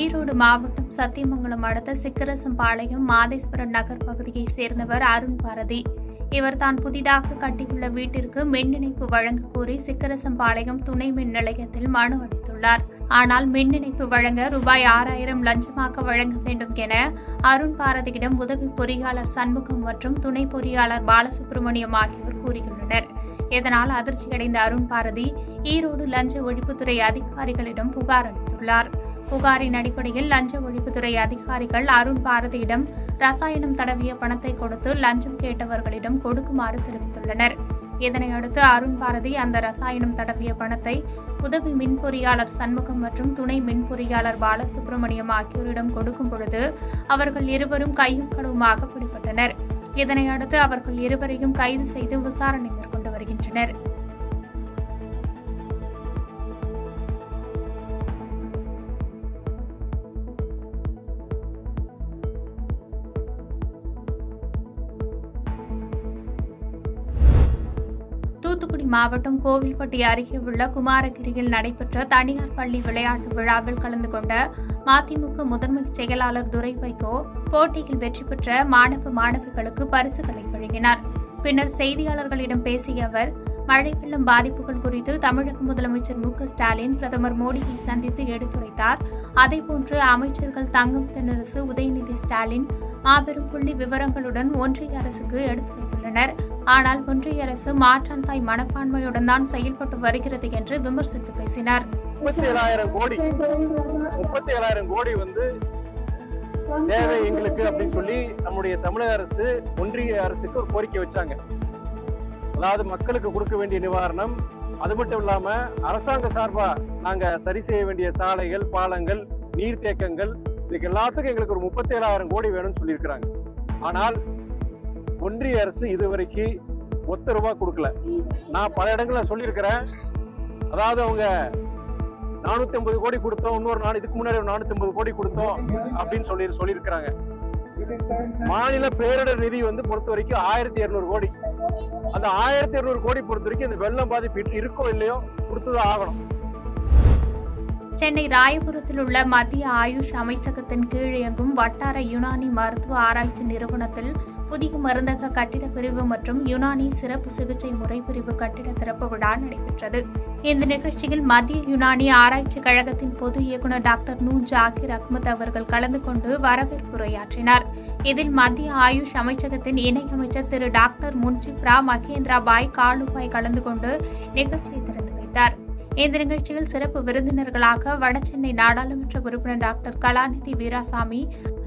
ஈரோடு மாவட்டம் சத்தியமங்கலம் அடுத்த சிக்கரசம்பாளையம் மாதேஸ்வரன் நகர் பகுதியைச் சேர்ந்தவர் அருண் பாரதி. இவர் தான் புதிதாக கட்டியுள்ள வீட்டிற்கு மின் இணைப்பு வழங்க கோரி சிக்கரசம்பாளையம் துணை மின் நிலையத்தில் மனு அளித்துள்ளார். ஆனால் மின் இணைப்பு வழங்க ரூபாய் 6000 லஞ்சமாக வழங்க வேண்டும் என அருண் பாரதியிடம் உதவி பொறியாளர் சண்முகம் மற்றும் துணை பொறியாளர் பாலசுப்ரமணியம் ஆகியோர் கூறியுள்ளனர். இதனால் அதிர்ச்சியடைந்த அருண் பாரதி ஈரோடு லஞ்ச ஒழிப்புத்துறை அதிகாரிகளிடம் புகார் அளித்துள்ளார். புகாரின் அடிப்படையில் லஞ்ச ஒழிப்புத்துறை அதிகாரிகள் அருண் பாரதியிடம் ரசாயனம் தடவிய பணத்தை கொடுத்து லஞ்சம் கேட்டவர்களிடம் கொடுக்குமாறு தெரிவித்துள்ளனர். இதனையடுத்து அருண் பாரதி அந்த ரசாயனம் தடவிய பணத்தை உதவி மின் பொறியாளர் சண்முகம் மற்றும் துணை மின் பொறியாளர் பாலசுப்ரமணியம் ஆகியோரிடம் கொடுக்கும் பொழுது அவர்கள் இருவரும் கையும் களவுமாக பிடிபட்டனர். இதனையடுத்து அவர்கள் இருவரையும் கைது செய்து விசாரணை மேற்கொண்டு வருகின்றனர். தூத்துக்குடி மாவட்டம் கோவில்பட்டி அருகே உள்ள குமாரகிரியில் நடைபெற்ற தனியார் பள்ளி விளையாட்டு விழாவில் கலந்து கொண்ட மதிமுக முதன்மை செயலாளர் துரை வைகோ போட்டியில் வெற்றி பெற்ற மாணவிகளுக்கு பரிசுகளை வழங்கினார். பின்னர் செய்தியாளர்களிடம் பேசிய அவர், மழை வெள்ளம் பாதிப்புகள் குறித்து தமிழக முதலமைச்சர் மு.க.ஸ்டாலின் பிரதமர் மோடியை சந்தித்து எடுத்துரைத்தார். அதேபோன்று அமைச்சர்கள் தங்கம் தென்னரசு, உதயநிதி ஸ்டாலின் மாபெரும் புள்ளி விவரங்களுடன் ஒன்றிய அரசுக்கு எடுத்துரைத்துள்ளனர். ஆனால் ஒன்றிய அரசு மாற்றான் தாய் மனப்பான்மையுடன் தான் செயல்பட்டு வருகிறது என்று விமர்சித்து பேசினார். 37,000 கோடி தேவை எங்களுக்கு அப்படின்னு சொல்லி நம்முடைய தமிழக அரசு ஒன்றிய அரசுக்கு ஒரு கோரிக்கை வச்சாங்க. அதாவது மக்களுக்கு கொடுக்க வேண்டிய நிவாரணம், அது மட்டும் இல்லாம அரசாங்க சார்பா நாங்க சரி செய்ய வேண்டிய சாலைகள், பாலங்கள், நீர்த்தேக்கங்கள், இதுக்கு எல்லாத்துக்கும் எங்களுக்கு ஒரு 37,000 கோடி வேணும்னு சொல்லியிருக்கிறாங்க. ஆனால் ஒன்றிய அரசு இதுவரைக்கு ₹1 கொடுக்கல. நான் பல இடங்கள்ல சொல்லியிருக்கிறேன். அதாவது அவங்க 450 கோடி கொடுத்தோம், இதுக்கு முன்னாடி 450 கோடி கொடுத்தோம் அப்படின்னு சொல்லியிருக்கிறாங்க. மாநில பேரிடர் நிதி பொறுத்த வரைக்கும் 1200 கோடி. அந்த 1200 கோடி பொறுத்த வரைக்கும் இந்த வெள்ளம் பாதிப்பு இருக்கோ இல்லையோ கொடுத்துதான் ஆகணும். சென்னை ராயபுரத்தில் உள்ள மத்திய ஆயுஷ் அமைச்சகத்தின் கீழ் இயங்கும் வட்டார யுனானி மருத்துவ ஆராய்ச்சி நிறுவனத்தில் புதிய மருந்தக கட்டிட பிரிவு மற்றும் யுனானி சிறப்பு சிகிச்சை முறை பிரிவு கட்டிட திறப்பு விழா நடைபெற்றது. இந்த நிகழ்ச்சியில் மத்திய யுனானி ஆராய்ச்சி கழகத்தின் பொது இயக்குநர் டாக்டர் நூ ஜாகிர் அஹ்மத் அவர்கள் கலந்து கொண்டு வரவேற்புரையாற்றினார். இதில் மத்திய ஆயுஷ் அமைச்சகத்தின் இணையமைச்சர் திரு டாக்டர் முன்ஜிப்ரா மகேந்திராபாய் காலுபாய் கலந்து கொண்டு நிகழ்ச்சியை திறந்து வைத்தார். இந்த நிகழ்ச்சியில் சிறப்பு விருந்தினர்களாக வடசென்னை நாடாளுமன்ற உறுப்பினர் டாக்டர் கலாநிதி வீராசாமி,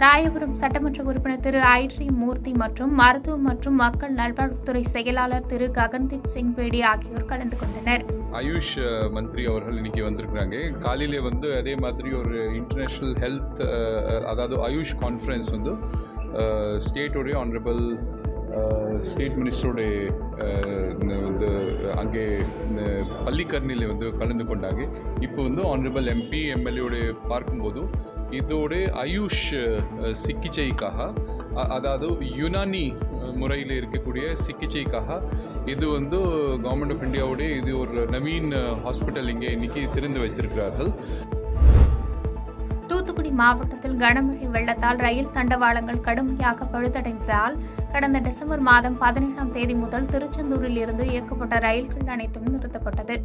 ராயபுரம் சட்டமன்ற உறுப்பினர் திரு ஐட்ரி மூர்த்தி மற்றும் மருத்துவ மற்றும் மக்கள் நல்வாழ்வுத்துறை செயலாளர் திரு ககன்தீப் சிங் பேடி ஆகியோர் கலந்து கொண்டனர். ஆயுஷ் மந்திரி அவர்கள் இன்னைக்கு வந்திருக்கிறாங்க. காலையிலே அதே மாதிரி ஒரு இன்டர்நேஷனல் ஹெல்த், அதாவது ஆயுஷ் கான்ஃபரன்ஸ் ஸ்டேட்டோடைய ஆனரபிள் ஸ்டேட் மினிஸ்டரோடைய அங்கே பள்ளிக்கரணியில் கலந்து கொண்டாங்க. இப்போ ஆனரபிள் எம்பி எம்எல்ஏடைய பார்க்கும்போது இதோட ஆயுஷ் சிகிச்சைக்காக, அதாவது யுனானி முறையில் இருக்கக்கூடிய சிகிச்சைக்காக இது கவர்மெண்ட் ஆஃப் இந்தியாவுடைய இது ஒரு நவீன் ஹாஸ்பிட்டல் இங்கே இன்னைக்கு திறந்து வைத்திருக்கிறார்கள். தூத்துக்குடி மாவட்டத்தில் கனமழை வெள்ளத்தால் ரயில் தண்டவாளங்கள் கடுமையாக பழுதடைந்ததால் கடந்த டிசம்பர் மாதம் 17ஆம் தேதி முதல் திருச்செந்தூரில் இருந்து இயக்கப்பட்ட ரயில்கள் அனைத்தும் நிறுத்தப்பட்டது.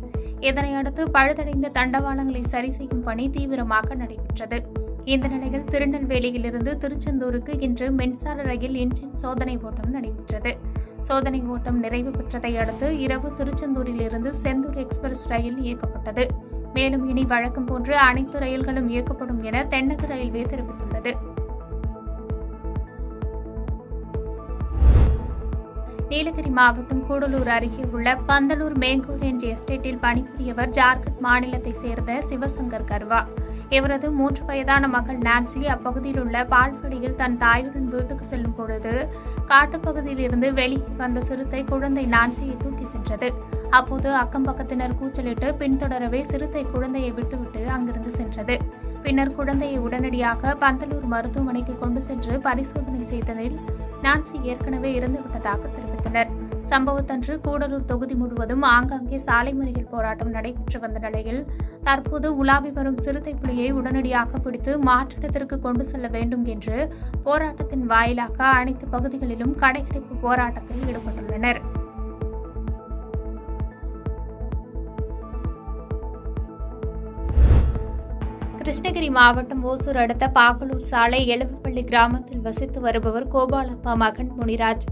இதனையடுத்து பழுதடைந்த தண்டவாளங்களை சரி செய்யும் பணி தீவிரமாக நடைபெற்றது. இந்த நிலையில் திருநெல்வேலியிலிருந்து திருச்செந்தூருக்கு இன்று மின்சார ரயில் இன்ஜின் சோதனை ஓட்டம் நடைபெற்றது. சோதனை ஓட்டம் நிறைவு பெற்றதை அடுத்து இரவு திருச்செந்தூரில் இருந்து செந்தூர் எக்ஸ்பிரஸ் ரயில் இயக்கப்பட்டது. மேலும் இனி வழக்கம் போன்று அனைத்து ரயில்களும் இயக்கப்படும் என தென்னக ரயில்வே தெரிவித்துள்ளது. நீலகிரி மாவட்டம் கூடலூர் அருகே உள்ள பந்தலூர் மேங்கோ ரேஞ்ச் எஸ்டேட்டில் பணிபுரியவர் ஜார்க்கண்ட் மாநிலத்தை சேர்ந்த சிவசங்கர் கர்வா. இவரது 3 வயதான மகள் நான்சி அப்பகுதியில் உள்ள பால்வடியில் தன் தாயுடன் வீட்டுக்கு செல்லும் பொழுது காட்டுப்பகுதியில் இருந்து வெளியே வந்த சிறுத்தை குழந்தை நான்சியை தூக்கி சென்றது. அப்போது அக்கம்பக்கத்தினர் கூச்சலிட்டு பின்தொடரவே சிறுத்தை குழந்தையை விட்டுவிட்டு அங்கிருந்து சென்றது. பின்னர் குழந்தையை உடனடியாக பந்தலூர் மருத்துவமனைக்கு கொண்டு சென்று பரிசோதனை செய்ததில் நான்சி ஏற்கனவே இறந்துவிட்டதாக தெரிவித்தனர். சம்பவத்தன்று கூடலூர் தொகுதி முழுவதும் ஆங்காங்கே சாலை மறியல் போராட்டம் நடைபெற்று வந்த நிலையில் தற்போது உலாவி வரும் சிறுத்தை புலியை உடனடியாக பிடித்து மாற்றிடத்திற்கு கொண்டு செல்ல வேண்டும் என்று போராட்டத்தின் வாயிலாக அனைத்து பகுதிகளிலும் கடையடைப்பு போராட்டத்தில் ஈடுபட்டுள்ளனர். கிருஷ்ணகிரி மாவட்டம் ஓசூர் அடுத்த பாகலூர் சாலை எழுவப்பள்ளி கிராமத்தில் வசித்து வருபவர் கோபாலப்பா மகன் முனிராஜ்.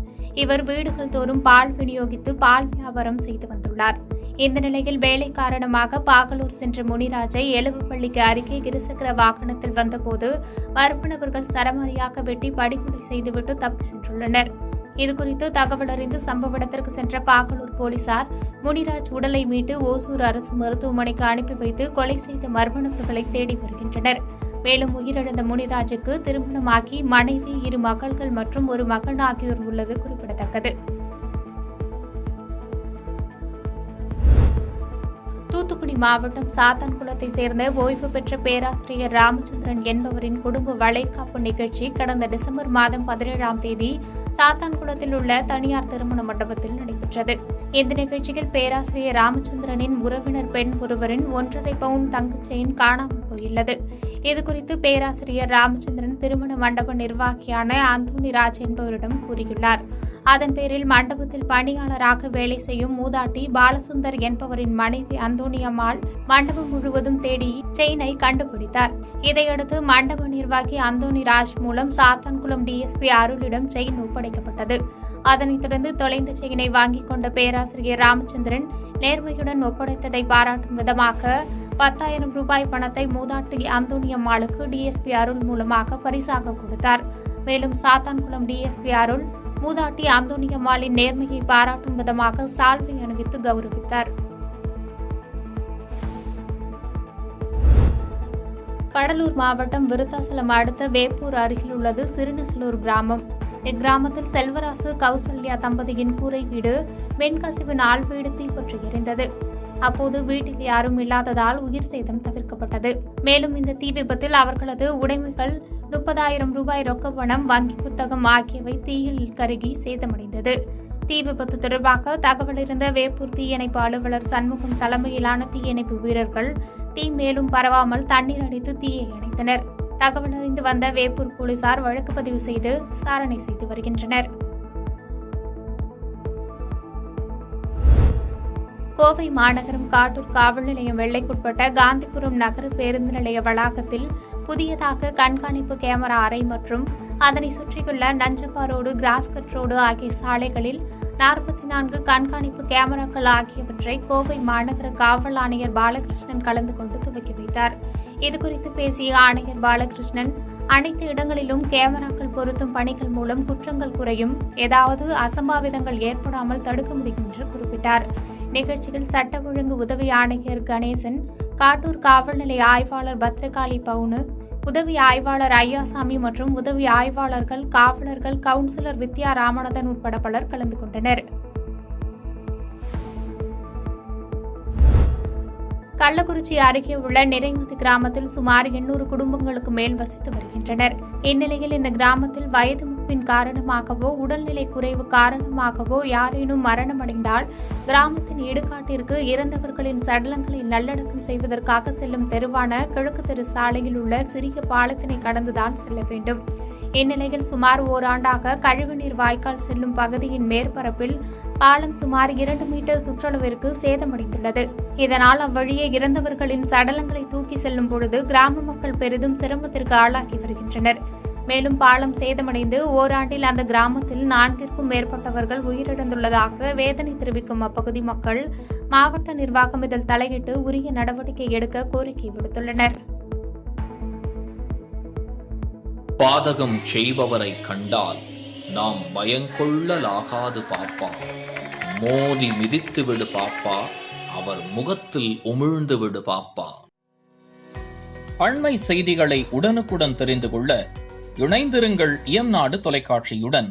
இவர் வீடுகள் தோறும் பால் விநியோகித்து பால் வியாபாரம் செய்து வந்துள்ளார். இந்த நிலையில் வேலை காரணமாக பாகலூர் சென்ற முனிராஜை எழுவப்பள்ளிக்கு அருகே இருசக்கர வாகனத்தில் வந்தபோது மர்ம நபர்கள் சரமாரியாக வெட்டி படுகொலை செய்துவிட்டு தப்பி சென்றுள்ளனர். இதுகுறித்து தகவல் அறிந்து சம்பவ இடத்திற்கு சென்ற பாகலூர் போலீசார் முனிராஜ் உடலை மீட்டு ஓசூர் அரசு மருத்துவமனைக்கு அனுப்பி வைத்து கொலை செய்த மர்ம நபர்களை தேடி வருகின்றனர். மேலும் உயிரிழந்த முனிராஜுக்கு திருமணமாகி மனைவி, 2 மகள்கள் மற்றும் 1 மகன் ஆகியோர் உள்ளது குறிப்பிடத்தக்கது. தூத்துக்குடி மாவட்டம் சாத்தான்குளத்தை சேர்ந்த ஓய்வு பெற்ற பேராசிரியர் ராமச்சந்திரன் என்பவரின் குடும்ப வளைகாப்பு நிகழ்ச்சி கடந்த டிசம்பர் மாதம் 17ஆம் தேதி சாத்தான்குளத்தில் உள்ள தனியார் திருமண மண்டபத்தில் நடைபெற்றது. இந்த நிகழ்ச்சியில் பேராசிரியர் ராமச்சந்திரனின் உறவினர் பெண் ஒருவரின் 1.5 பவுன் தங்கச் செயின் காணாமல் போயுள்ளது. இதுகுறித்து பேராசிரியர் ராமச்சந்திரன் திருமண மண்டப நிர்வாகியான அந்தோணி ராஜ் என்பவரிடம் கூறியுள்ளார். அதன் பேரில் மண்டபத்தில் பணியாளராக வேலை செய்யும் மூதாட்டி பாலசுந்தர் என்பவரின் மனைவி அந்தோணி அம்மாள் மண்டபம் முழுவதும் தேடி செயினை கண்டுபிடித்தார். இதையடுத்து மண்டப நிர்வாகி அந்தோணி ராஜ் மூலம் சாத்தான்குளம் டிஎஸ்பி அருளிடம் செயின் ஒப்படைக்கப்பட்டது. அதனைத் தொடர்ந்து தொலைந்த செயினை வாங்கிக் கொண்ட பேராசிரியர் ராமச்சந்திரன் நேர்மையுடன் ஒப்படைத்ததை பாராட்டும் விதமாக 10,000 ரூபாய் பணத்தை மூதாட்டி அந்தோணி அம்மாளுக்கு டிஎஸ்பி அருள் மூலமாக பரிசாக கொடுத்தார். மேலும் சாத்தான்குளம் டிஎஸ்பி அருள் மூதாட்டி அந்தோணி அம்மாளின் நேர்மையை பாராட்டும் விதமாக சால்வை அணிவித்து கௌரவித்தார். கடலூர் மாவட்டம் விருத்தாசலம் அடுத்த வேப்பூர் அருகில் உள்ளது சிறுநசலூர் கிராமம். இக்கிராமத்தில் செல்வராசு, கௌசல்யா தம்பதியின் கூரை வீடு வெண்கசிவினால் வீடு தீப்பற்றி எரிந்தது. அப்போது வீட்டில் யாரும் இல்லாததால் உயிர் சேதம் தவிர்க்கப்பட்டது. மேலும் இந்த தீ விபத்தில் அவர்களது உடைமைகள் 30,000 ரூபாய் ரொக்க பணம், வங்கி புத்தகம் ஆகியவை தீயில் கருகி சேதமடைந்தது. தீ விபத்து தொடர்பாக தகவல் இருந்த வேப்பூர் தீயணைப்பு அலுவலர் சண்முகம் தலைமையிலான தீயணைப்பு வீரர்கள் தீ மேலும் பரவாமல் தண்ணீர் அடித்து தீயை அணைத்தனர். தகவல் அறிந்து வந்த வேப்பூர் போலீசார் வழக்கு பதிவு செய்து விசாரணை செய்து வருகின்றனர். கோவை மாநகரம் காட்டூர் காவல் நிலையம் எல்லைக்குட்பட்ட காந்திபுரம் நகர பேருந்து நிலைய வளாகத்தில் புதியதாக கண்காணிப்பு கேமரா அறை மற்றும் அதனை சுற்றியுள்ள நஞ்சப்பா ரோடு, கிராஸ்கட் ரோடு ஆகிய சாலைகளில் 44 கண்காணிப்பு கேமராக்கள் ஆகியவற்றை கோவை மாநகர காவல் ஆணையர் பாலகிருஷ்ணன் கலந்து கொண்டு துவக்கி வைத்தார். இதுகுறித்து பேசிய ஆணையர் பாலகிருஷ்ணன், அனைத்து இடங்களிலும் கேமராக்கள் பொருத்தும் பணிகள் மூலம் குற்றங்கள் குறையும், ஏதாவது அசம்பாவிதங்கள் ஏற்படாமல் தடுக்க முடியும் என்று குறிப்பிட்டார். நிகழ்ச்சியில் சட்ட ஒழுங்கு உதவி ஆணையர் கணேசன், காட்டூர் காவல் நிலைய ஆய்வாளர் பத்ரகாளி பவுனு, உதவி ஆய்வாளர் ஐயாசாமி மற்றும் உதவி ஆய்வாளர்கள், காவலர்கள், கவுன்சிலர் வித்யா ராமநாதன் உட்பட பலர் கலந்து கொண்டனர். கள்ளக்குறிச்சி அருகே உள்ள நிறைமதி கிராமத்தில் சுமார் 800 குடும்பங்களுக்கு மேல் வசித்து வருகின்றனர். இந்நிலையில் இந்த கிராமத்தில் வயது மூப்பின் காரணமாகவோ உடல்நிலை குறைவு காரணமாகவோ யாரேனும் மரணமடைந்தால் கிராமத்தின் இடுகாட்டிற்கு இறந்தவர்களின் சடலங்களை நல்லடக்கம் செய்வதற்காக செல்லும் தெருவான கிழக்கு தெரு சாலையில் உள்ள சிறிய பாலத்தினை கடந்துதான் செல்ல வேண்டும். இந்நிலையில் சுமார் ஓராண்டாக கழிவுநீர் வாய்க்கால் செல்லும் பகுதியின் மேற்பரப்பில் பாலம் சுமார் 2 மீட்டர் சுற்றளவிற்கு சேதமடைந்துள்ளது. இதனால் அவ்வழியே இறந்தவர்களின் சடலங்களை தூக்கி செல்லும் பொழுது கிராம மக்கள் பெரிதும் சிரமத்திற்கு ஆளாகி வருகின்றனர். மேலும் பாலம் சேதமடைந்து ஓராண்டில் அந்த கிராமத்தில் 4ற்கும் மேற்பட்டவர்கள் உயிரிழந்துள்ளதாக வேதனை தெரிவிக்கும் அப்பகுதி மக்கள் மாவட்ட நிர்வாகம் இதில் தலையிட்டு உரிய நடவடிக்கை எடுக்க கோரிக்கை விடுத்துள்ளனர். பாதகம் செய்பவரை கண்டால் நாம் பயங்கொள்ளலாகாது பாப்பா, மோதி மிதித்து விடு பாப்பா, அவர் முகத்தில் உமிழ்ந்து விடு பாப்பா. அண்மை செய்திகளை உடனுக்குடன் தெரிந்து கொள்ள இணைந்திருங்கள் இயம்நாடு தொலைக்காட்சியுடன்.